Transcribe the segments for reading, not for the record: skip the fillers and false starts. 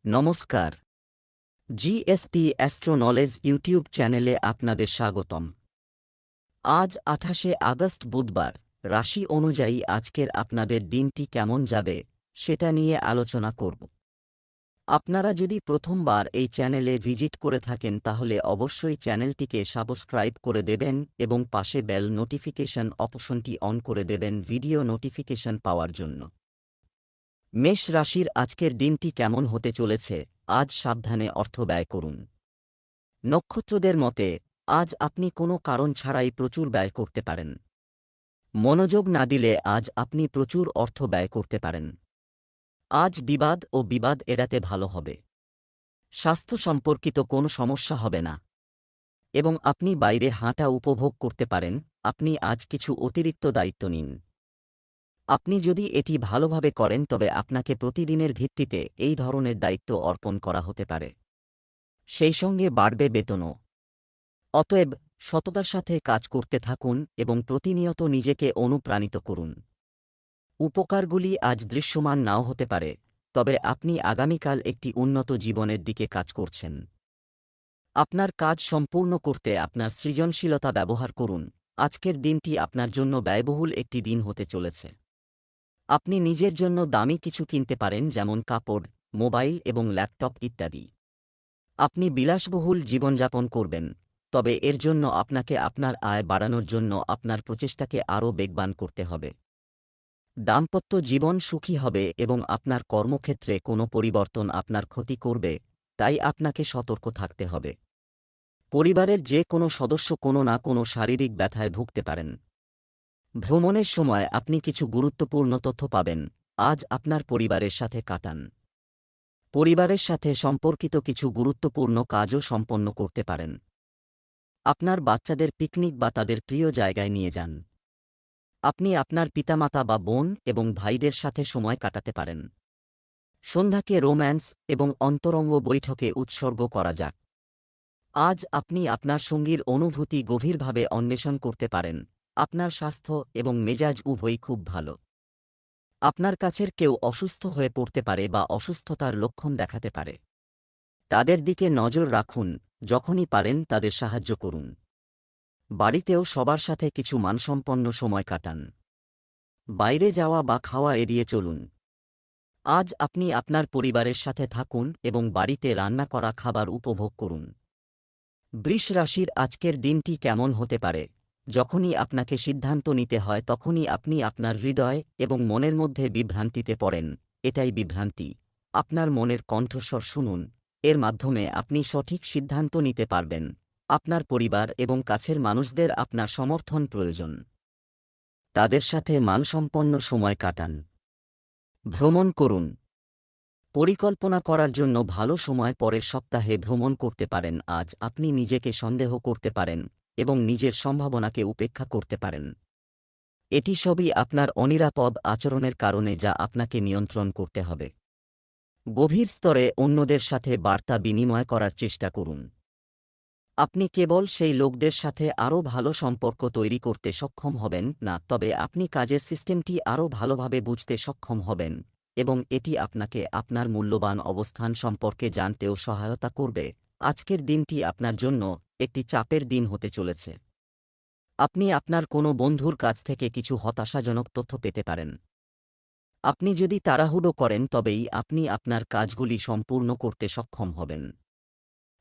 নমস্কার। GSP astro knowledge YouTube চ্যানেলে আপনাদের স্বাগতম। আজ 28শে আগস্ট বুধবার। রাশি অনুযায়ী আজকের আপনাদের দিনটি কেমন যাবে সেটা নিয়ে আলোচনা করব। আপনারা যদি প্রথমবার এই চ্যানেলে ভিজিট করে থাকেন তাহলে অবশ্যই চ্যানেলটিকে সাবস্ক্রাইব করে দেবেন এবং পাশে বেল নোটিফিকেশন অপশনটি অন করে দেবেন ভিডিও নোটিফিকেশন পাওয়ার জন্য। মেষ রাশির আজকের দিনটি কেমন হতে চলেছে, আজ সাবধানে অর্থ ব্যয় করুন। নক্ষত্রদের মতে আজ আপনি কোনো কারণ ছাড়াই প্রচুর ব্যয় করতে পারেন। মনোযোগ না দিলে আজ আপনি প্রচুর অর্থ ব্যয় করতে পারেন। আজ বিবাদ এড়াতে ভালো হবে। স্বাস্থ্য সম্পর্কিত কোনো সমস্যা হবে না এবং আপনি বাইরে হাঁটা উপভোগ করতে পারেন। আপনি আজ কিছু অতিরিক্ত দায়িত্ব নিন। আপনি যদি এটি ভালোভাবে করেন তবে আপনাকে প্রতিদিনের ভিত্তিতে এই ধরনের দায়িত্ব অর্পণ করা হতে পারে। সেই সঙ্গে বাড়বে বেতনও। অতএব সততার সাথে কাজ করতে থাকুন এবং প্রতিনিয়ত নিজেকে অনুপ্রাণিত করুন। উপকারগুলি আজ দৃশ্যমান নাও হতে পারে, তবে আপনি আগামীকাল একটি উন্নত জীবনের দিকে কাজ করছেন। আপনার কাজ সম্পূর্ণ করতে আপনার সৃজনশীলতা ব্যবহার করুন। আজকের দিনটি আপনার জন্য ব্যয়বহুল একটি দিন হতে চলেছে। আপনি নিজের জন্য দামি কিছু কিনতে পারেন, যেমন কাপড়, মোবাইল এবং ল্যাপটপ ইত্যাদি। আপনি বিলাসবহুল জীবনযাপন করবেন, তবে এর জন্য আপনাকে আপনার আয় বাড়ানোর জন্য আপনার প্রচেষ্টাকে আরও বেগবান করতে হবে। দাম্পত্য জীবন সুখী হবে এবং আপনার কর্মক্ষেত্রে কোনো পরিবর্তন আপনার ক্ষতি করবে, তাই আপনাকে সতর্ক থাকতে হবে। পরিবারের যে কোনো সদস্য কোনো না কোনো শারীরিক ব্যথায় ভুগতে পারেন। ভ্রমণের সময় আপনি কিছু গুরুত্বপূর্ণ তথ্য পাবেন। আজ আপনার পরিবারের সাথে কাটান। পরিবারের সাথে সম্পর্কিত কিছু গুরুত্বপূর্ণ কাজও সম্পন্ন করতে পারেন। আপনার বাচ্চাদের পিকনিক বা তাদের প্রিয় জায়গায় নিয়ে যান। আপনি আপনার পিতামাতা বা বোন এবং ভাইদের সাথে সময় কাটাতে পারেন। সন্ধ্যাকে রোম্যান্স এবং অন্তরঙ্গ বৈঠকে উৎসর্গ করা যাক। আজ আপনি আপনার সঙ্গীর অনুভূতি গভীরভাবে অন্বেষণ করতে পারেন। আপনার স্বাস্থ্য এবং মেজাজ উভয়ই খুব ভালো। আপনার কাছের কেউ অসুস্থ হয়ে পড়তে পারে বা অসুস্থতার লক্ষণ দেখাতে পারে। তাদের দিকে নজর রাখুন, যখনই পারেন তাদের সাহায্য করুন। বাড়িতেও সবার সাথে কিছু মানসম্পন্ন সময় কাটান। বাইরে যাওয়া বা খাওয়া এড়িয়ে চলুন। আজ আপনি আপনার পরিবারের সাথে থাকুন এবং বাড়িতে রান্না করা খাবার উপভোগ করুন। বৃষ রাশির আজকের দিনটি কেমন হতে পারে? যখনই আপনাকে সিদ্ধান্ত নিতে হয় তখনই আপনি আপনার হৃদয় এবং মনের মধ্যে বিভ্রান্তিতে পড়েন। এটাই বিভ্রান্তি। আপনার মনের কণ্ঠস্বর শুনুন। এর মাধ্যমে আপনি সঠিক সিদ্ধান্ত নিতে পারবেন। আপনার পরিবার এবং কাছের মানুষদের আপনার সমর্থন প্রয়োজন। তাদের সাথে মানসম্পন্ন সময় কাটান। ভ্রমণ করুন। পরিকল্পনা করার জন্য ভালো সময় পরের সপ্তাহে ভ্রমণ করতে পারেন। আজ আপনি নিজেকে সন্দেহ করতে পারেন এবং নিজের সম্ভাবনাকে উপেক্ষা করতে পারেন। এটি সবই আপনার অনিরাপদ আচরণের কারণে, যা আপনাকে নিয়ন্ত্রণ করতে হবে। গভীর স্তরে অন্যদের সাথে বার্তা বিনিময় করার চেষ্টা করুন। আপনি কেবল সেই লোকদের সাথে আরও ভালো সম্পর্ক তৈরি করতে সক্ষম হবেন না, তবে আপনি কাজের সিস্টেমটি আরও ভালোভাবে বুঝতে সক্ষম হবেন এবং এটি আপনাকে আপনার মূল্যবান অবস্থান সম্পর্কে জানতেও সহায়তা করবে। আজকের দিনটি আপনার জন্য একটি চাপের দিন হতে চলেছে। আপনি আপনার কোনো বন্ধুর কাছ থেকে কিছু হতাশাজনক তথ্য পেতে পারেন। আপনি যদি তাড়াহুড়ো করেন তবেই আপনি আপনার কাজগুলি সম্পূর্ণ করতে সক্ষম হবেন।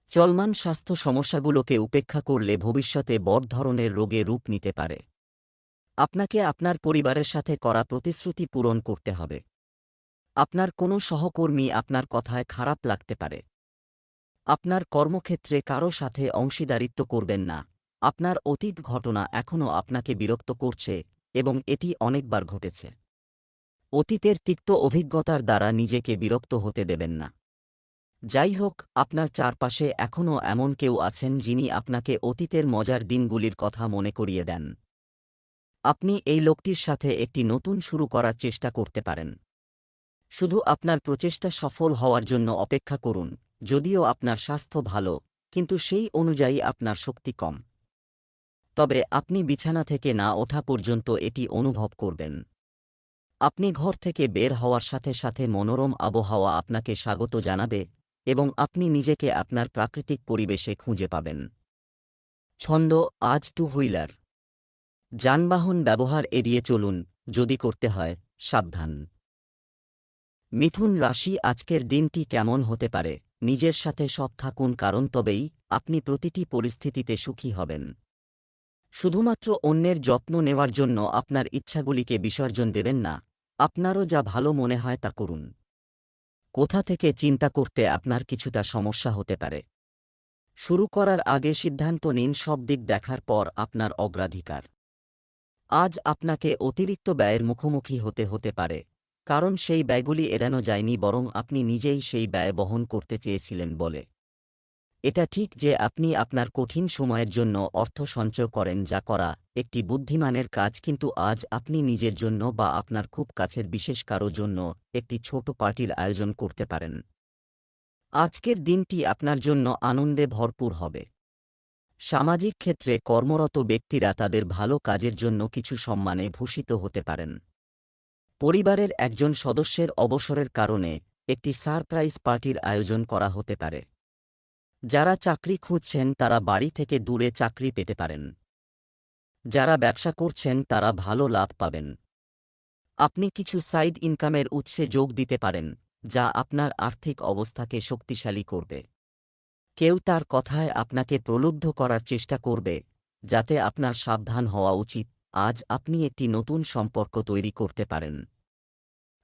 চলমান স্বাস্থ্য সমস্যাগুলোকে উপেক্ষা করলে ভবিষ্যতে বড় ধরনের রোগে রূপ নিতে পারে। আপনাকে আপনার পরিবারের সাথে করা প্রতিশ্রুতি পূরণ করতে হবে। আপনার কোনো সহকর্মী আপনার কথায় খারাপ লাগতে পারে। আপনার কর্মক্ষেত্রে কারো সাথে অংশীদারিত্ব করবেন না। আপনার অতীত ঘটনা এখনও আপনাকে বিরক্ত করছে এবং এটি অনেকবার ঘটেছে। অতীতের তিক্ত অভিজ্ঞতার দ্বারা নিজেকে বিরক্ত হতে দেবেন না। যাই হোক, আপনার চারপাশে এখনও এমন কেউ আছেন যিনি আপনাকে অতীতের মজার দিনগুলির কথা মনে করিয়ে দেন। আপনি এই লোকটির সাথে একটি নতুন শুরু করার চেষ্টা করতে পারেন। শুধু আপনার প্রচেষ্টা সফল হওয়ার জন্য অপেক্ষা করুন। যদিও আপনার স্বাস্থ্য ভালো, কিন্তু সেই অনুযায়ী আপনার শক্তি কম। তবে আপনি বিছানা থেকে না ওঠা পর্যন্ত এটি অনুভব করবেন। আপনি ঘর থেকে বের হওয়ার সাথে সাথে মনোরম আবহাওয়া আপনাকে স্বাগত জানাবে এবং আপনি নিজেকে আপনার প্রাকৃতিক পরিবেশে খুঁজে পাবেন। ছন্দ: আজ টু হুইলার। যানবাহন ব্যবহার এড়িয়ে চলুন, যদি করতে হয়, সাবধান। মিথুন রাশি, আজকের দিনটি কেমন হতে পারে? নিজের সাথে সৎ থাকুন, কারণ তবেই আপনি প্রতিটি পরিস্থিতিতে সুখী হবেন। শুধুমাত্র অন্যের যত্ন নেওয়ার জন্য আপনার ইচ্ছাগুলিকে বিসর্জন দেবেন না। আপনারও যা ভালো মনে হয় তা করুন। কোথা থেকে চিন্তা করতে আপনার কিছুটা সমস্যা হতে পারে। শুরু করার আগে সিদ্ধান্ত নিন, সব দিক দেখার পর আপনার অগ্রাধিকার। আজ আপনাকে অতিরিক্ত ব্যয়ের মুখোমুখি হতে পারে, কারণ সেই ব্যয়গুলি এড়ানো যায়নি, বরং আপনি নিজেই সেই ব্যয় বহন করতে চেয়েছিলেন বলে। এটা ঠিক যে আপনি আপনার কঠিন সময়ের জন্য অর্থ সঞ্চয় করেন, যা করা একটি বুদ্ধিমানের কাজ, কিন্তু আজ আপনি নিজের জন্য বা আপনার খুব কাছের বিশেষ কারো জন্য একটি ছোট পার্টির আয়োজন করতে পারেন। আজকের দিনটি আপনার জন্য আনন্দে ভরপুর হবে। সামাজিক ক্ষেত্রে কর্মরত ব্যক্তিরা তাদের ভালো কাজের জন্য কিছু সম্মানে ভূষিত হতে পারেন। পরিবারের একজন সদস্যের অবসরের কারণে একটি সারপ্রাইজ পার্টির আয়োজন করা হতে পারে। যারা চাকরি খুঁজছেন তারা বাড়ি থেকে দূরে চাকরি পেতে পারেন। যারা ব্যবসা করছেন তারা ভালো লাভ পাবেন। আপনি কিছু সাইড ইনকামের উৎসে যোগ দিতে পারেন, যা আপনার আর্থিক অবস্থাকে শক্তিশালী করবে। কেউ তার কথায় আপনাকে প্রলুব্ধ করার চেষ্টা করবে, যাতে আপনার সাবধান হওয়া উচিত। আজ আপনি একটি নতুন সম্পর্ক তৈরি করতে পারেন।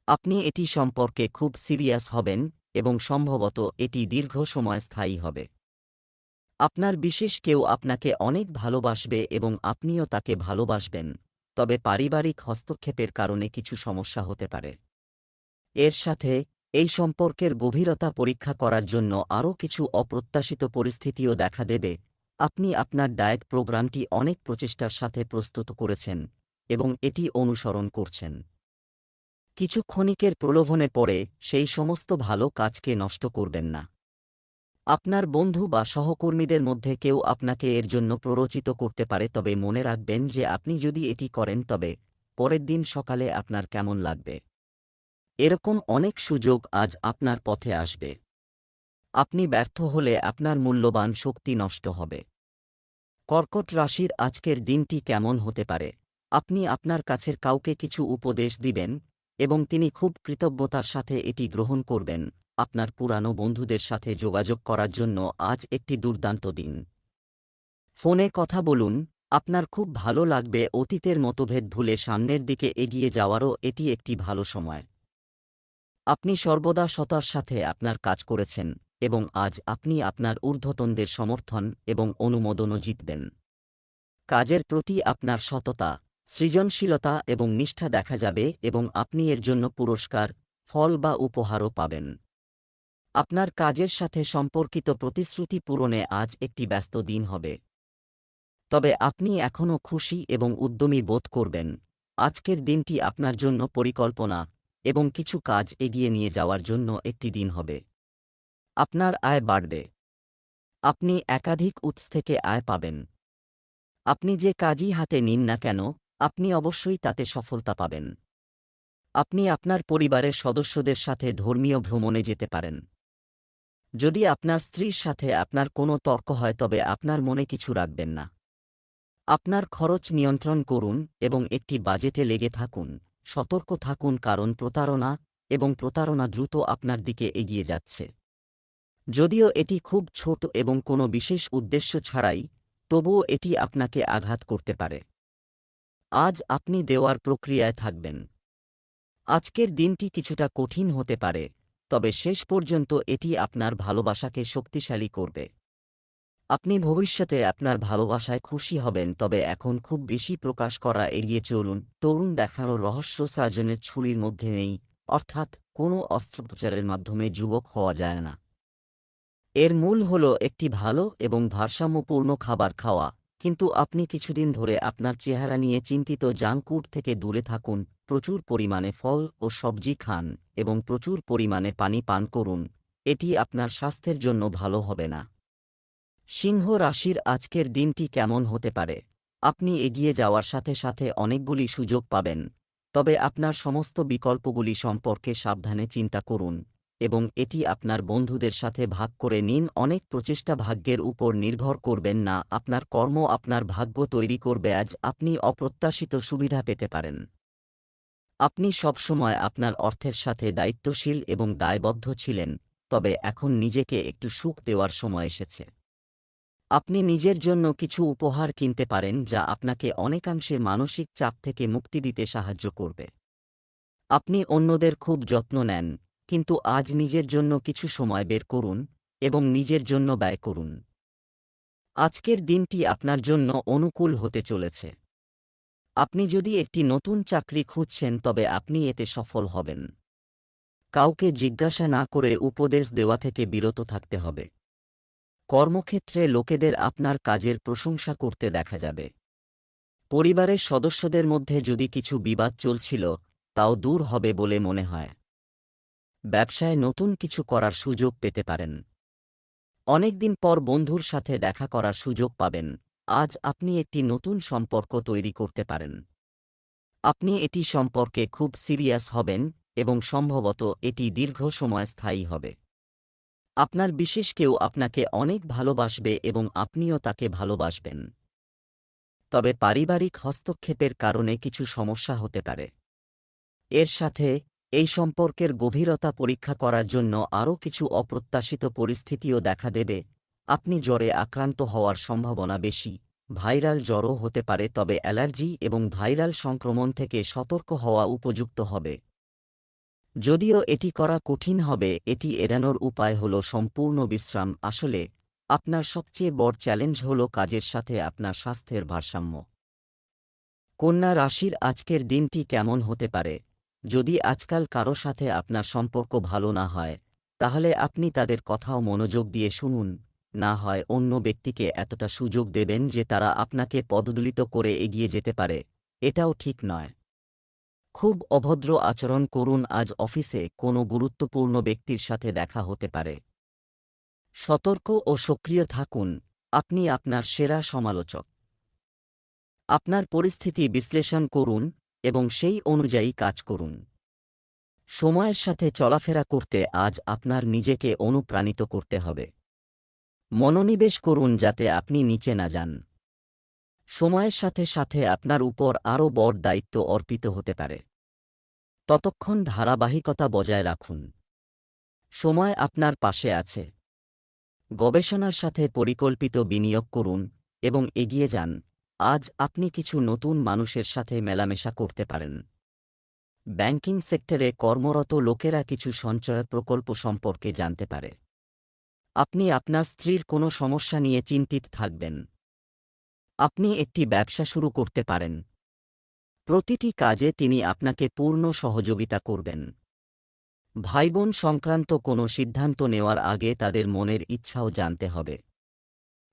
আপনি এটি সম্পর্কে খুব সিরিয়াস হবেন এবং সম্ভবত এটি দীর্ঘ সময় স্থায়ী হবে। আপনার বিশেষ কেউ আপনাকে অনেক ভালোবাসবে এবং আপনিও তাকে ভালোবাসবেন, তবে পারিবারিক হস্তক্ষেপের কারণে কিছু সমস্যা হতে পারে। এর সাথে এই সম্পর্কের গভীরতা পরীক্ষা করার জন্য আরও কিছু অপ্রত্যাশিত পরিস্থিতিও দেখা দেবে। আপনি আপনার ডায়েট প্রোগ্রামটি অনেক প্রচেষ্টার সাথে প্রস্তুত করেছেন এবং এটি অনুসরণ করছেন। কিছু ক্ষণিকের প্রলোভনে পড়ে সেই সমস্ত ভালো কাজকে নষ্ট করবেন না। আপনার বন্ধু বা সহকর্মীদের মধ্যে কেউ আপনাকে এর জন্য প্ররোচিত করতে পারে, তবে মনে রাখবেন যে আপনি যদি এটি করেন তবে পরের দিন সকালে আপনার কেমন লাগবে। এরকম অনেক সুযোগ আজ আপনার পথে আসবে। আপনি ব্যর্থ হলে আপনার মূল্যবান শক্তি নষ্ট হবে। কর্কট রাশির আজকের দিনটি কেমন হতে পারে? আপনি আপনার কাছের কাউকে কিছু উপদেশ দিবেন এবং তিনি খুব কৃতজ্ঞতার সাথে এটি গ্রহণ করবেন। আপনার পুরানো বন্ধুদের সাথে যোগাযোগ করার জন্য আজ একটি দুর্দান্ত দিন। ফোনে কথা বলুন, আপনার খুব ভালো লাগবে। অতীতের মতভেদ ভুলে সামনের দিকে এগিয়ে যাওয়ারও এটি একটি ভালো সময়। আপনি সর্বদা সততার সাথে আপনার কাজ করেছেন এবং আজ আপনি আপনার ঊর্ধ্বতনদের সমর্থন এবং অনুমোদনও জিতবেন। কাজের প্রতি আপনার সততা, সৃজনশীলতা এবং নিষ্ঠা দেখা যাবে এবং আপনি এর জন্য পুরস্কার, ফল বা উপহারও পাবেন। আপনার কাজের সাথে সম্পর্কিত প্রতিশ্রুতি পূরণে আজ একটি ব্যস্ত দিন হবে। তবে আপনি এখনও খুশি এবং উদ্যমী বোধ করবেন। আজকের দিনটি আপনার জন্য পরিকল্পনা এবং কিছু কাজ এগিয়ে নিয়ে যাওয়ার জন্য একটি দিন হবে। আপনার আয় বাড়বে। আপনি একাধিক উৎস থেকে আয় পাবেন। আপনি যে কাজই হাতে নিন না কেন, আপনি অবশ্যই তাতে সফলতা পাবেন। আপনি আপনার পরিবারের সদস্যদের সাথে ধর্মীয় ভ্রমণে যেতে পারেন। যদি আপনার স্ত্রীর সাথে আপনার কোনো তর্ক হয় তবে আপনার মনে কিছু রাখবেন না। আপনার খরচ নিয়ন্ত্রণ করুন এবং একটি বাজেটে লেগে থাকুন। সতর্ক থাকুন, কারণ প্রতারণা দ্রুত আপনার দিকে এগিয়ে যাচ্ছে। যদিও এটি খুব ছোট এবং কোনো বিশেষ উদ্দেশ্য ছাড়াই, তবুও এটি আপনাকে আঘাত করতে পারে। আজ আপনি দেওয়ার প্রক্রিয়ায় থাকবেন। আজকের দিনটি কিছুটা কঠিন হতে পারে, তবে শেষ পর্যন্ত এটি আপনার ভালোবাসাকে শক্তিশালী করবে। আপনি ভবিষ্যতে আপনার ভালোবাসায় খুশি হবেন, তবে এখন খুব বেশি প্রকাশ করা এড়িয়ে চলুন। তরুণ দেখানো রহস্য সার্জনের ছুরির মধ্যে নেই, অর্থাৎ কোনো অস্ত্রোপচারের মাধ্যমে যুবক হওয়া যায় না। এর মূল হল একটি ভালো এবং ভারসাম্যপূর্ণ খাবার খাওয়া, কিন্তু আপনি কিছুদিন ধরে আপনার চেহারা নিয়ে চিন্তিত। জাঙ্ক ফুড থেকে দূরে থাকুন, প্রচুর পরিমাণে ফল ও সবজি খান এবং প্রচুর পরিমাণে পানি পান করুন। এটি আপনার স্বাস্থ্যের জন্য ভালো হবে না। সিংহ রাশির আজকের দিনটি কেমন হতে পারে? আপনি এগিয়ে যাওয়ার সাথে সাথে অনেকগুলি সুযোগ পাবেন, তবে আপনার সমস্ত বিকল্পগুলি সম্পর্কে সাবধানে চিন্তা করুন এবং এটি আপনার বন্ধুদের সাথে ভাগ করে নিন। অনেক প্রচেষ্টা ভাগ্যের উপর নির্ভর করবেন না, আপনার কর্ম আপনার ভাগ্য তৈরি করবে। আজ আপনি অপ্রত্যাশিত সুবিধা পেতে পারেন। আপনি সবসময় আপনার অর্থের সাথে দায়িত্বশীল এবং দায়বদ্ধ ছিলেন, তবে এখন নিজেকে একটু সুখ দেওয়ার সময় এসেছে। আপনি নিজের জন্য কিছু উপহার কিনতে পারেন যা আপনাকে অনেকাংশে মানসিক চাপ থেকে মুক্তি দিতে সাহায্য করবে। আপনি অন্যদের খুব যত্ন নেন, কিন্তু আজ নিজের জন্য কিছু সময় বের করুন এবং নিজের জন্য ব্যয় করুন। আজকের দিনটি আপনার জন্য অনুকূল হতে চলেছে। আপনি যদি একটি নতুন চাকরি খুঁজছেন তবে আপনি এতে সফল হবেন। কাউকে জিজ্ঞাসা না করে উপদেশ দেওয়া থেকে বিরত থাকতে হবে। কর্মক্ষেত্রে লোকেদের আপনার কাজের প্রশংসা করতে দেখা যাবে। পরিবারের সদস্যদের মধ্যে যদি কিছু বিবাদ চলছিল, তাও দূর হবে বলে মনে হয়। ব্যবসায় নতুন কিছু করার সুযোগ পেতে পারেন। অনেকদিন পর বন্ধুর সাথে দেখা করার সুযোগ পাবেন। আজ আপনি একটি নতুন সম্পর্ক তৈরি করতে পারেন। আপনি এটি সম্পর্কে খুব সিরিয়াস হবেন এবং সম্ভবত এটি দীর্ঘ সময় স্থায়ী হবে। আপনার বিশেষ কেউ আপনাকে অনেক ভালোবাসবে এবং আপনিও তাকে ভালোবাসবেন। তবে পারিবারিক হস্তক্ষেপের কারণে কিছু সমস্যা হতে পারে। এর সাথে এই সম্পর্কের গভীরতা পরীক্ষা করার জন্য আরও কিছু অপ্রত্যাশিত পরিস্থিতিও দেখা দেবে। আপনি জ্বরে আক্রান্ত হওয়ার সম্ভাবনা বেশি। ভাইরাল জ্বরও হতে পারে, তবে অ্যালার্জি এবং ভাইরাল সংক্রমণ থেকে সতর্ক হওয়া উপযুক্ত হবে। যদিও এটি করা কঠিন হবে, এটি এড়ানোর উপায় হল সম্পূর্ণ বিশ্রাম। আসলে আপনার সবচেয়ে বড় চ্যালেঞ্জ হল কাজের সাথে আপনার স্বাস্থ্যের ভারসাম্য। কন্যা রাশির আজকের দিনটি কেমন হতে পারে? যদি আজকাল কারো সাথে আপনার সম্পর্ক ভালো না হয়, তাহলে আপনি তাদের কথাও মনোযোগ দিয়ে শুনুন। না হয় অন্য ব্যক্তিকে এতটা সুযোগ দেবেন যে তারা আপনাকে পদদলিত করে এগিয়ে যেতে পারে। এটাও ঠিক নয়। খুব অভদ্র আচরণ করুন। আজ অফিসে কোনো গুরুত্বপূর্ণ ব্যক্তির সাথে দেখা হতে পারে। সতর্ক ও সক্রিয় থাকুন। আপনি আপনার সেরা সমালোচক। আপনার পরিস্থিতি বিশ্লেষণ করুন এবং সেই অনুযায়ী কাজ করুন। সময়ের সাথে চলাফেরা করতে আজ আপনার নিজেকে অনুপ্রাণিত করতে হবে। মনোনিবেশ করুন যাতে আপনি নিচে না যান। সময়ের সাথে সাথে আপনার উপর আরও বড় দায়িত্ব অর্পিত হতে পারে। ততক্ষণ ধারাবাহিকতা বজায় রাখুন। সময় আপনার পাশে আছে। গবেষণার সাথে পরিকল্পিত বিনিয়োগ করুন এবং এগিয়ে যান। আজ আপনি কিছু নতুন মানুষের সাথে মেলামেশা করতে পারেন। ব্যাংকিং সেক্টরে কর্মরত লোকেরা কিছু সঞ্চয় প্রকল্প সম্পর্কে জানতে পারে। আপনি আপনার স্ত্রীর কোনো সমস্যা নিয়ে চিন্তিত থাকবেন। আপনি একটি ব্যবসা শুরু করতে পারেন। প্রতিটি কাজে তিনি আপনাকে পূর্ণ সহযোগিতা করবেন। ভাইবোন সংক্রান্ত কোনো সিদ্ধান্ত নেওয়ার আগে তাদের মনের ইচ্ছাও জানতে হবে।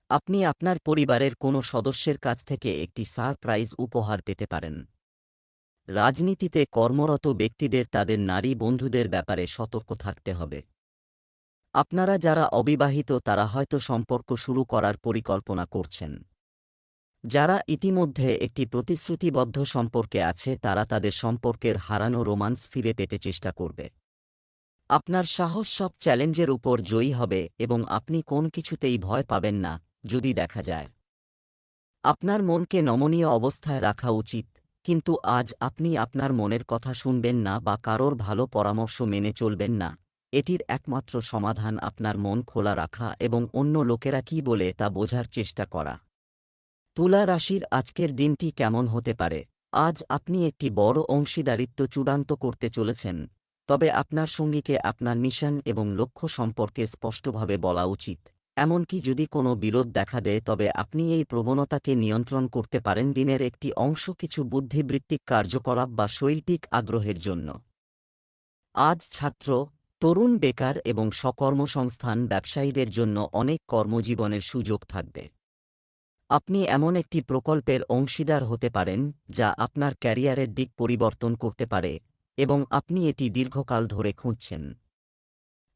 আপনি আপনার পরিবারের কোনো সদস্যের কাছ থেকে একটি সারপ্রাইজ উপহার পেতে পারেন। রাজনীতিতে কর্মরত ব্যক্তিদের তাদের নারী বন্ধুদের ব্যাপারে সতর্ক থাকতে হবে। আপনারা যারা অবিবাহিত তারা হয়তো সম্পর্ক শুরু করার পরিকল্পনা করছেন। যারা ইতিমধ্যে একটি প্রতিশ্রুতিবদ্ধ সম্পর্কে আছে তারা তাদের সম্পর্কের হারানো রোমান্স ফিরে পেতে চেষ্টা করবে। আপনার সাহস সব চ্যালেঞ্জের উপর জয়ী হবে এবং আপনি কোন কিছুতেই ভয় পাবেন না। যদি দেখা যায় আপনার মনকে নমনীয় অবস্থায় রাখা উচিত, কিন্তু আজ আপনি আপনার মনের কথা শুনবেন না বা কারোর ভালো পরামর্শ মেনে চলবেন না। এটির একমাত্র সমাধান আপনার মন খোলা রাখা এবং অন্য লোকেরা কী বলে তা বোঝার চেষ্টা করা। তুলা রাশির আজকের দিনটি কেমন হতে পারে? আজ আপনি একটি বড় অংশীদারিত্ব চূড়ান্ত করতে চলেছেন, তবে আপনার সঙ্গীকে আপনার মিশন এবং লক্ষ্য সম্পর্কে স্পষ্টভাবে বলা উচিত। এমনকি যদি কোনো বিরোধ দেখা দেয় তবে আপনি এই প্রবণতাকে নিয়ন্ত্রণ করতে পারেন। দিনের একটি অংশ কিছু বুদ্ধিবৃত্তিক কার্যকলাপ বা শৈল্পিক আগ্রহের জন্য। আজ ছাত্র, তরুণ, বেকার এবং স্বকর্মসংস্থান ব্যবসায়ীদের জন্য অনেক কর্মজীবনের সুযোগ থাকবে। আপনি এমন একটি প্রকল্পের অংশীদার হতে পারেন যা আপনার ক্যারিয়ারের দিক পরিবর্তন করতে পারে এবং আপনি এটি দীর্ঘকাল ধরে খুঁজছেন।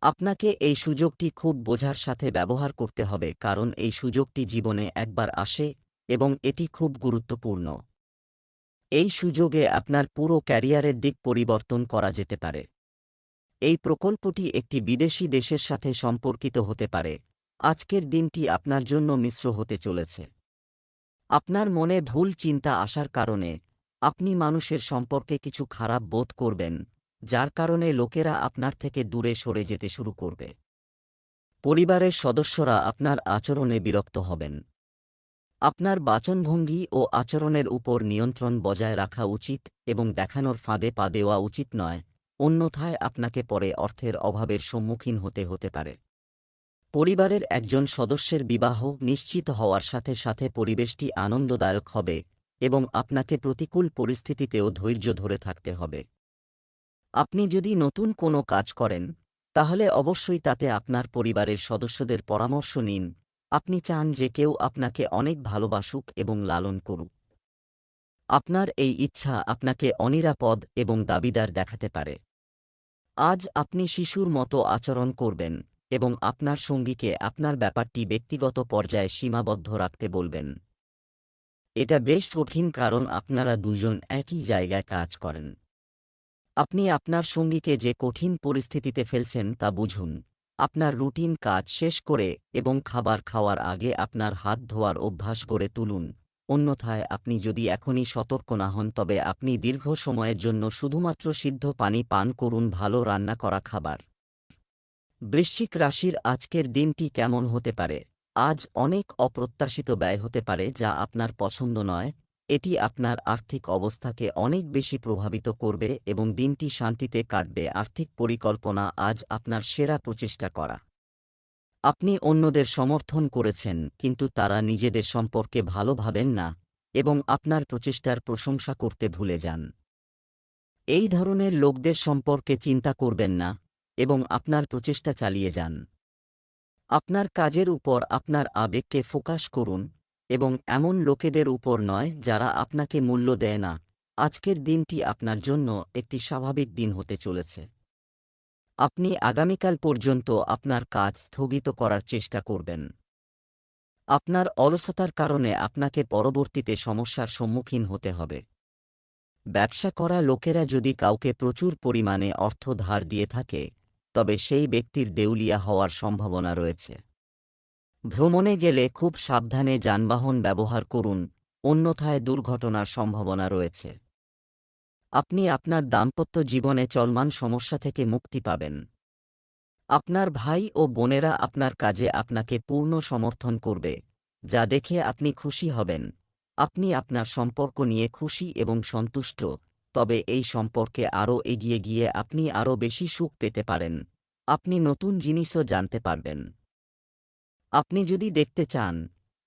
আপনাকে এই সুযোগটি খুব বোঝার সাথে ব্যবহার করতে হবে, কারণ এই সুযোগটি জীবনে একবার আসে এবং এটি খুব গুরুত্বপূর্ণ। এই সুযোগে আপনার পুরো ক্যারিয়ারের দিক পরিবর্তন করা যেতে পারে। এই প্রকল্পটি একটি বিদেশি দেশের সাথে সম্পর্কিত হতে পারে। আজকের দিনটি আপনার জন্য মিশ্র হতে চলেছে। আপনার মনে ভুল চিন্তা আসার কারণে আপনি মানুষের সম্পর্কে কিছু খারাপ বোধ করবেন, যার কারণে লোকেরা আপনার থেকে দূরে সরে যেতে শুরু করবে। পরিবারের সদস্যরা আপনার আচরণে বিরক্ত হবেন। আপনার বাচনভঙ্গি ও আচরণের উপর নিয়ন্ত্রণ বজায় রাখা উচিত এবং দেখানোর ফাঁদে পা দেওয়া উচিত নয়, অন্যথায় আপনাকে পরে অর্থের অভাবের সম্মুখীন হতে পারে। পরিবারের একজন সদস্যের বিবাহ নিশ্চিত হওয়ার সাথে সাথে পরিবেশটি আনন্দদায়ক হবে এবং আপনাকে প্রতিকূল পরিস্থিতিতেও ধৈর্য ধরে থাকতে হবে। আপনি যদি নতুন কোনো কাজ করেন, তাহলে অবশ্যই তাতে আপনার পরিবারের সদস্যদের পরামর্শ নিন। আপনি চান যে কেউ আপনাকে অনেক ভালোবাসুক এবং লালন করুক। আপনার এই ইচ্ছা আপনাকে অনিরাপদ এবং দাবিদার দেখাতে পারে। আজ আপনি শিশুর মতো আচরণ করবেন এবং আপনার সঙ্গীকে আপনার ব্যাপারটি ব্যক্তিগত পর্যায়ে সীমাবদ্ধ রাখতে বলবেন। এটা বেশ কঠিন, কারণ আপনারা দুজন একই জায়গায় কাজ করেন। আপনি আপনার সঙ্গীকে যে কঠিন পরিস্থিতিতে ফেলছেন তা বুঝুন। আপনার রুটিন কাজ শেষ করে এবং খাবার খাওয়ার আগে আপনার হাত ধোয়ার অভ্যাস গড়ে তুলুন, অন্যথায় আপনি যদি এখনই সতর্ক না হন তবে আপনি দীর্ঘ সময়ের জন্য শুধুমাত্র সিদ্ধ পানি পান করুন, ভালো রান্না করা খাবার। বৃশ্চিক রাশির আজকের দিনটি কেমন হতে পারে? আজ অনেক অপ্রত্যাশিত ব্যয় হতে পারে যা আপনার পছন্দ নয়। এটি আপনার আর্থিক অবস্থাকে অনেক বেশি প্রভাবিত করবে এবং দিনটি শান্তিতে কাটবে। আর্থিক পরিকল্পনা আজ আপনার সেরা প্রচেষ্টা করা। আপনি অন্যদের সমর্থন করেছেন, কিন্তু তারা নিজেদের সম্পর্কে ভালো ভাবেন না এবং আপনার প্রচেষ্টার প্রশংসা করতে ভুলে যান। এই ধরনের লোকদের সম্পর্কে চিন্তা করবেন না এবং আপনার প্রচেষ্টা চালিয়ে যান। আপনার কাজের উপর আপনার আবেগকে ফোকাস করুন এবং এমন লোকেদের উপর নয় যারা আপনাকে মূল্য দেয় না। আজকের দিনটি আপনার জন্য একটি স্বাভাবিক দিন হতে চলেছে। আপনি আগামীকাল পর্যন্ত আপনার কাজ স্থগিত করার চেষ্টা করবেন। আপনার অলসতার কারণে আপনাকে পরবর্তীতে সমস্যার সম্মুখীন হতে হবে। ব্যবসা করা লোকেরা যদি কাউকে প্রচুর পরিমাণে অর্থ ধার দিয়ে থাকে, তবে সেই ব্যক্তির দেউলিয়া হওয়ার সম্ভাবনা রয়েছে। ভ্রমণে গেলে খুব সাবধানে যানবাহন ব্যবহার করুন, অন্যথায় দুর্ঘটনার সম্ভাবনা রয়েছে। আপনি আপনার দাম্পত্য জীবনে চলমান সমস্যা থেকে মুক্তি পাবেন। আপনার ভাই ও বোনেরা আপনার কাজে আপনাকে পূর্ণ সমর্থন করবে, যা দেখে আপনি খুশি হবেন। আপনি আপনার সম্পর্ক নিয়ে খুশি এবং সন্তুষ্ট, তবে এই সম্পর্কে আরও এগিয়ে গিয়ে আপনি আরও বেশি সুখ পেতে পারেন। আপনি নতুন জিনিসও জানতে পারবেন। আপনি যদি দেখতে চান,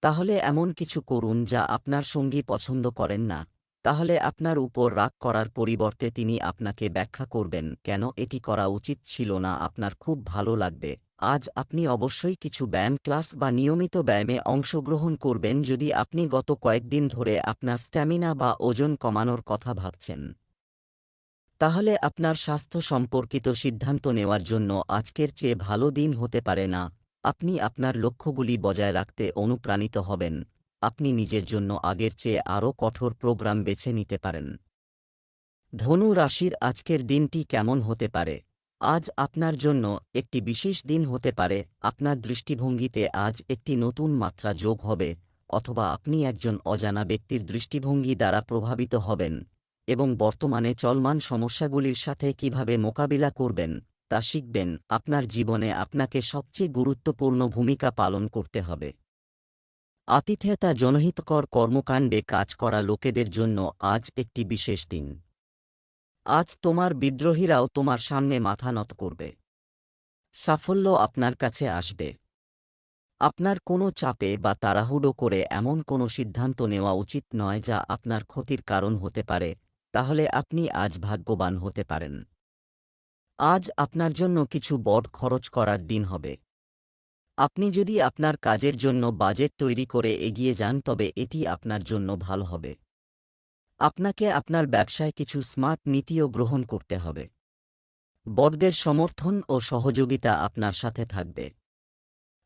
তাহলে এমন কিছু করুন যা আপনার সঙ্গী পছন্দ করেন না, তাহলে আপনার উপর রাগ করার পরিবর্তে তিনি আপনাকে ব্যাখ্যা করবেন কেন এটি করা উচিত ছিল না। আপনার খুব ভালো লাগবে। আজ আপনি অবশ্যই কিছু ব্যায়াম ক্লাস বা নিয়মিত ব্যায়ামে অংশগ্রহণ করবেন যদি আপনি গত কয়েকদিন ধরে আপনার স্ট্যামিনা বা ওজন কমানোর কথা ভাবছেন। তাহলে আপনার স্বাস্থ্য সম্পর্কিত সিদ্ধান্ত নেওয়ার জন্য আজকের চেয়ে ভালো দিন হতে পারে না। আপনি আপনার লক্ষ্যগুলি বজায় রাখতে অনুপ্রাণিত হবেন। আপনি নিজের জন্য আগের চেয়ে আরও কঠোর প্রোগ্রাম বেছে নিতে পারেন। ধনু রাশির আজকের দিনটি কেমন হতে পারে? আজ আপনার জন্য একটি বিশেষ দিন হতে পারে। আপনার দৃষ্টিভঙ্গিতে আজ একটি নতুন মাত্রা যোগ হবে, অথবা আপনি একজন অজানা ব্যক্তির দৃষ্টিভঙ্গি দ্বারা প্রভাবিত হবেন এবং বর্তমানে চলমান সমস্যাগুলির সাথে কিভাবে মোকাবিলা করবেন তা শিখবেন। আপনার জীবনে আপনাকে সবচেয়ে গুরুত্বপূর্ণ ভূমিকা পালন করতে হবে। আতিথেয়তা জনহিতকর কর্মকাণ্ডে কাজ করা লোকেদের জন্য আজ একটি বিশেষ দিন। আজ তোমার বিদ্রোহীরাও তোমার সামনে মাথা নত করবে। সাফল্য আপনার কাছে আসবে। আপনার কোনো চাপে বা তাড়াহুড়ো করে এমন কোনো সিদ্ধান্ত নেওয়া উচিত নয় যা আপনার ক্ষতির কারণ হতে পারে, তাহলে আপনি আজ ভাগ্যবান হতে পারেন। আজ আপনার জন্য কিছু বড় খরচ করার দিন হবে। আপনি যদি আপনার কাজের জন্য বাজেট তৈরি করে এগিয়ে যান তবে এটি আপনার জন্য ভালো হবে। আপনাকে আপনার ব্যবসায় কিছু স্মার্ট নীতিও গ্রহণ করতে হবে। বড়দের সমর্থন ও সহযোগিতা আপনার সাথে থাকবে।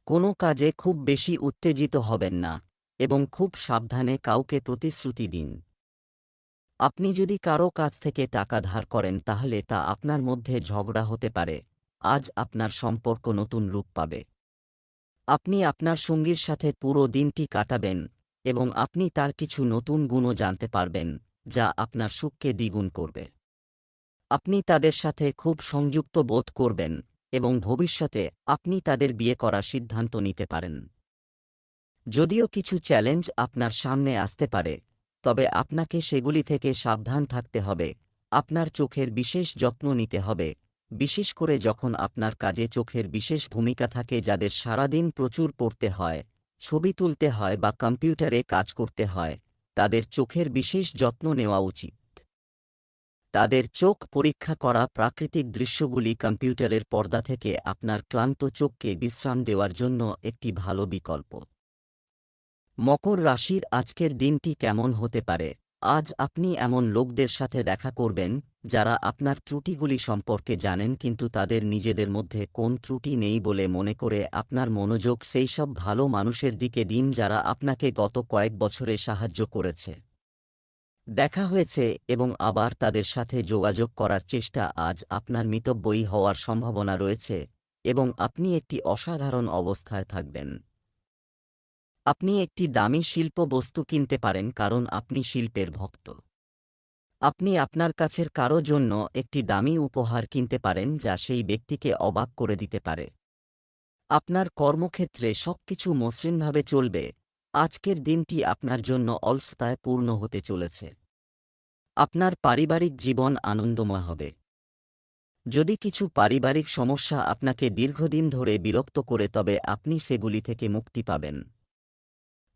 কোনো কাজে খুব বেশি উত্তেজিত হবেন না এবং খুব সাবধানে কাউকে প্রতিশ্রুতি দিন। আপনি যদি কারো কাছ থেকে টাকা ধার করেন তাহলে তা আপনার মধ্যে ঝগড়া হতে পারে। আজ আপনার সম্পর্ক নতুন রূপ পাবে। আপনি আপনার সঙ্গীর সাথে পুরো দিনটি কাটাবেন এবং আপনি তার কিছু নতুন গুণও জানতে পারবেন, যা আপনার সুখকে দ্বিগুণ করবে। আপনি তাদের সাথে খুব সংযুক্ত বোধ করবেন এবং ভবিষ্যতে আপনি তাদের বিয়ে করার সিদ্ধান্ত নিতে পারেন। যদিও কিছু চ্যালেঞ্জ আপনার সামনে আসতে পারে, তবে আপনাকে সেগুলি থেকে সাবধান থাকতে হবে। আপনার চোখের বিশেষ যত্ন নিতে হবে, বিশেষ করে যখন আপনার কাজে চোখের বিশেষ ভূমিকা থাকে। যাদের সারাদিন প্রচুর পড়তে হয়, ছবি তুলতে হয় বা কম্পিউটারে কাজ করতে হয়, তাদের চোখের বিশেষ যত্ন নেওয়া উচিত। তাদের চোখ পরীক্ষা করা প্রাকৃতিক দৃশ্যগুলি কম্পিউটারের পর্দা থেকে আপনার ক্লান্ত চোখকে বিশ্রাম দেওয়ার জন্য একটি ভালো বিকল্প। মকর রাশির আজকের দিনটি কেমন হতে পারে? আজ আপনি এমন লোকদের সাথে দেখা করবেন যারা আপনার ত্রুটিগুলি সম্পর্কে জানেন কিন্তু তাদের নিজেদের মধ্যে কোন ত্রুটি নেই বলে মনে করে আপনার মনোযোগ সেই সব ভালো মানুষের দিকে দিন যারা আপনাকে গত কয়েক বছরে সাহায্য করেছে। দেখা হয়েছে এবং আবার তাদের সাথে যোগাযোগ করার চেষ্টা আজ আপনার মিতব্যয়ী হওয়ার সম্ভাবনা রয়েছে এবং আপনি একটি অসাধারণ অবস্থায় থাকবেন। আপনি একটি দামি শিল্প বস্তু কিনতে পারেন কারণ আপনি শিল্পের ভক্ত। আপনি আপনার কাছের কারো জন্য একটি দামি উপহার কিনতে পারেন যা সেই ব্যক্তিকে অবাক করে দিতে পারে। আপনার কর্মক্ষেত্রে সবকিছু মসৃণভাবে চলবে। আজকের দিনটি আপনার জন্য অলসতায় পূর্ণ হতে চলেছে। আপনার পারিবারিক জীবন আনন্দময় হবে। যদি কিছু পারিবারিক সমস্যা আপনাকে দীর্ঘদিন ধরে বিরক্ত করে তবে আপনি সেগুলি থেকে মুক্তি পাবেন।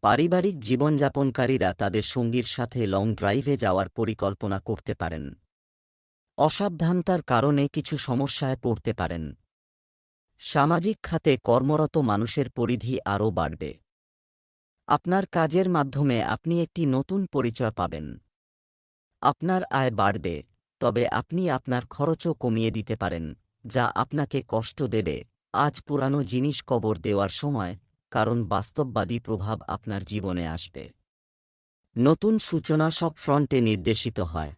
পারিবারিক জীবনযাপনকারীরা তাদের সঙ্গীর সাথে লং ড্রাইভে যাওয়ার পরিকল্পনা করতে পারেন। অসাবধানতার কারণে কিছু সমস্যায় পড়তে পারেন। সামাজিক খাতে কর্মরত মানুষের পরিধি আরও বাড়বে। আপনার কাজের মাধ্যমে আপনি একটি নতুন পরিচয় পাবেন। আপনার আয় বাড়বে, তবে আপনি আপনার খরচও কমিয়ে দিতে পারেন, যা আপনাকে কষ্ট দেবে। আজ পুরানো জিনিস কবর দেওয়ার সময়, কারণ বাস্তববাদী প্রভাব আপনার জীবনে আসবে। নতুন সূচনা সব ফ্রন্টে নির্দেশিত হয়।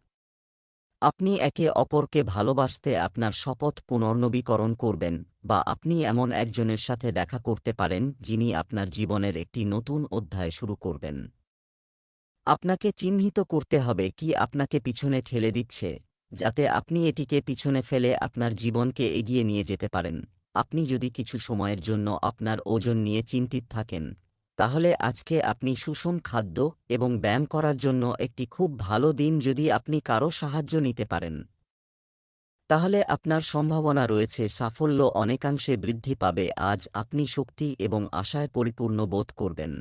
আপনি একে অপরকে ভালোবাসতে আপনার শপথ পুনর্নবীকরণ করবেন বা আপনি এমন একজনের সাথে দেখা করতে পারেন যিনি আপনার জীবনের একটি নতুন অধ্যায় শুরু করবেন। আপনাকে চিহ্নিত করতে হবে কি আপনাকে পিছনে ঠেলে দিচ্ছে, যাতে আপনি এটিকে পিছনে ফেলে আপনার জীবনকে এগিয়ে নিয়ে যেতে পারেন। আপনি যদি কিছু সময়ের জন্য আপনার ওজন নিয়ে চিন্তিত থাকেন, তাহলে আজকে আপনি সুষম খাদ্য এবং ব্যায়াম করার জন্য একটি খুব ভালো দিন। যদি আপনি কারো সাহায্য নিতে পারেন, তাহলে আপনার সম্ভাবনা রয়েছে সাফল্য অনেকাংশে বৃদ্ধি পাবে। আজ আপনি শক্তি এবং আশায় পরিপূর্ণ বোধ করবেন।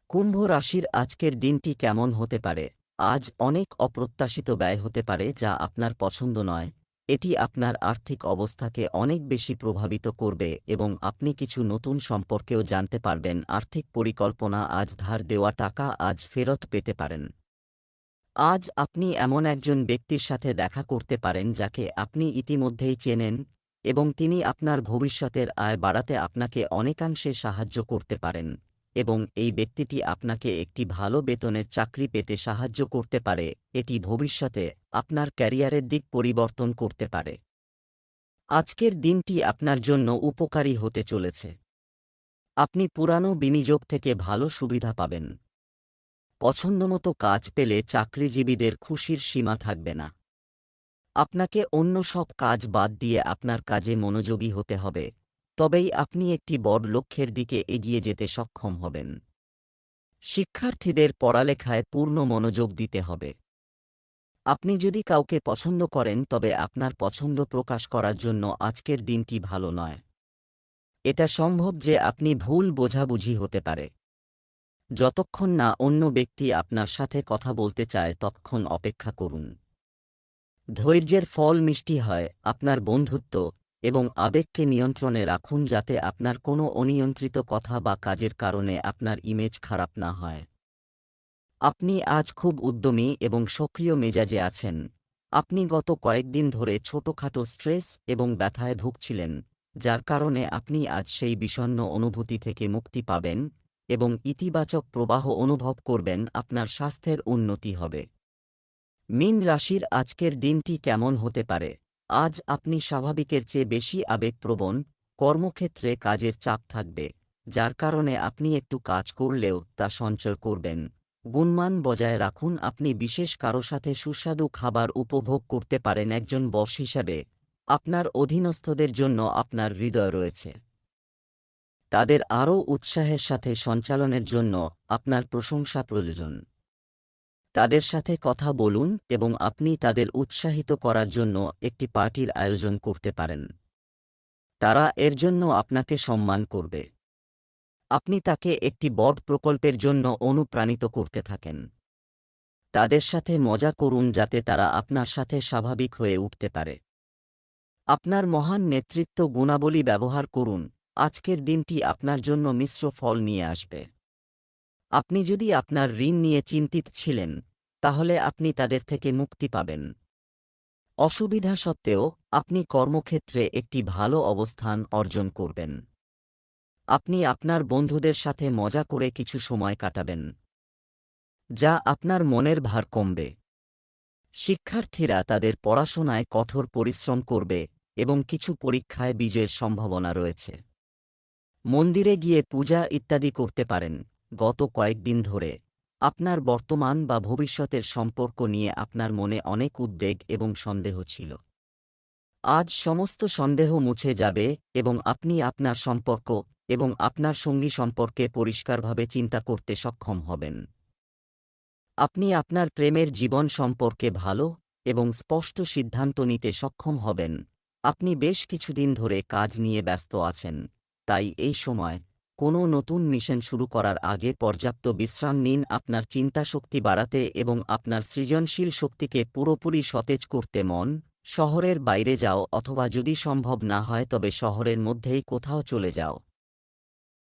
কুম্ভ রাশির আজকের দিনটি কেমন হতে পারে? আজ অনেক অপ্রত্যাশিত ব্যয় হতে পারে যা আপনার পছন্দ নয়। এটি আপনার আর্থিক অবস্থাকে অনেক বেশি প্রভাবিত করবে এবং আপনি কিছু নতুন সম্পর্কেও জানতে পারবেন। আর্থিক পরিকল্পনা আজ ধার দেওয়া টাকা আজ ফেরত পেতে পারেন। আজ আপনি এমন একজন ব্যক্তির সাথে দেখা করতে পারেন যাকে আপনি ইতিমধ্যেই চেনেন এবং তিনি আপনার ভবিষ্যতের আয় বাড়াতে আপনাকে অনেকাংশে সাহায্য করতে পারেন এবং এই ব্যক্তিটি আপনাকে একটি ভালো বেতনের চাকরি পেতে সাহায্য করতে পারে। এটি ভবিষ্যতে আপনার ক্যারিয়ারের দিক পরিবর্তন করতে পারে। আজকের দিনটি আপনার জন্য উপকারী হতে চলেছে। আপনি পুরানো বিনিয়োগ থেকে ভালো সুবিধা পাবেন। পছন্দমতো কাজ পেলে চাকরিজীবীদের খুশির সীমা থাকবে না। আপনাকে অন্য সব কাজ বাদ দিয়ে আপনার কাজে মনোযোগী হতে হবে, তবেই আপনি একটি বড় লক্ষ্যের দিকে এগিয়ে যেতে সক্ষম হবেন। শিক্ষার্থীদের পড়ালেখায় পূর্ণ মনোযোগ দিতে হবে। আপনি যদি কাউকে পছন্দ করেন তবে আপনার পছন্দ প্রকাশ করার জন্য আজকের দিনটি ভালো নয়। এটা সম্ভব যে আপনি ভুল বোঝাবুঝি হতে পারে। যতক্ষণ না অন্য ব্যক্তি আপনার সাথে কথা বলতে চায় ততক্ষণ অপেক্ষা করুন। ধৈর্যের ফল মিষ্টি হয়। আপনার বন্ধুত্ব এবং আবেগকে নিয়ন্ত্রণে রাখুন যাতে আপনার কোনো অনিয়ন্ত্রিত কথা বা কাজের কারণে আপনার ইমেজ খারাপ না হয়। আপনি আজ খুব উদ্যমী এবং সক্রিয় মেজাজে আছেন। আপনি গত কয়েকদিন ধরে ছোটখাটো স্ট্রেস এবং ব্যথায় ভুগছিলেন, যার কারণে আপনি আজ সেই বিষণ্ণ অনুভূতি থেকে মুক্তি পাবেন এবং ইতিবাচক প্রবাহ অনুভব করবেন। আপনার স্বাস্থ্যের উন্নতি হবে। মীন রাশির আজকের দিনটি কেমন হতে পারে? আজ আপনি স্বাভাবিকের চেয়ে বেশি আবেগপ্রবণ, কর্মক্ষেত্রে কাজের চাপ থাকবে, যার কারণে আপনি একটু কাজ করলেও তা সঞ্চয় করবেন। গুণমান বজায় রাখুন। আপনি বিশেষ কারো সাথে সুস্বাদু খাবার উপভোগ করতে পারেন। একজন বস হিসাবে আপনার অধীনস্থদের জন্য আপনার হৃদয় রয়েছে। তাদের আরও উৎসাহের সাথে সঞ্চালনের জন্য আপনার প্রশংসা প্রয়োজন। তাদের সাথে কথা বলুন এবং আপনি তাদের উৎসাহিত করার জন্য একটি পার্টির আয়োজন করতে পারেন। তারা এর জন্য আপনাকে সম্মান করবে। আপনি তাকে একটি বড় প্রকল্পের জন্য অনুপ্রাণিত করতে থাকেন। তাদের সাথে মজা করুন যাতে তারা আপনার সাথে স্বাভাবিক হয়ে উঠতে পারে। আপনার মহান নেতৃত্ব গুণাবলী ব্যবহার করুন। আজকের দিনটি আপনার জন্য মিশ্র ফল নিয়ে আসবে। আপনি যদি আপনার ঋণ নিয়ে চিন্তিত ছিলেন, তাহলে আপনি তাদের থেকে মুক্তি পাবেন। অসুবিধা সত্ত্বেও আপনি কর্মক্ষেত্রে একটি ভালো অবস্থান অর্জন করবেন। আপনি আপনার বন্ধুদের সাথে মজা করে কিছু সময় কাটাবেন, যা আপনার মনের ভার কমবে। শিক্ষার্থীরা তাদের পড়াশোনায় কঠোর পরিশ্রম করবে এবং কিছু পরীক্ষায় বিজয়ের সম্ভাবনা রয়েছে। মন্দিরে গিয়ে পূজা ইত্যাদি করতে পারেন। গত কয়েকদিন ধরে আপনার বর্তমান বা ভবিষ্যতের সম্পর্ক নিয়ে আপনার মনে অনেক উদ্বেগ এবং সন্দেহ ছিল। আজ সমস্ত সন্দেহ মুছে যাবে এবং আপনি আপনার সম্পর্ক এবং আপনার সঙ্গী সম্পর্কে পরিষ্কারভাবে চিন্তা করতে সক্ষম হবেন। আপনি আপনার প্রেমের জীবন সম্পর্কে ভালো এবং স্পষ্ট সিদ্ধান্ত নিতে সক্ষম হবেন। আপনি বেশ কিছুদিন ধরে কাজ নিয়ে ব্যস্ত আছেন, তাই এই সময় কোনো নতুন মিশন শুরু করার আগে পর্যাপ্ত বিশ্রাম নিন। আপনার চিন্তাশক্তি বাড়াতে এবং আপনার সৃজনশীল শক্তিকে পুরোপুরি সতেজ করতে শহরের বাইরে যাও অথবা যদি সম্ভব না হয় তবে শহরের মধ্যেই কোথাও চলে যাও।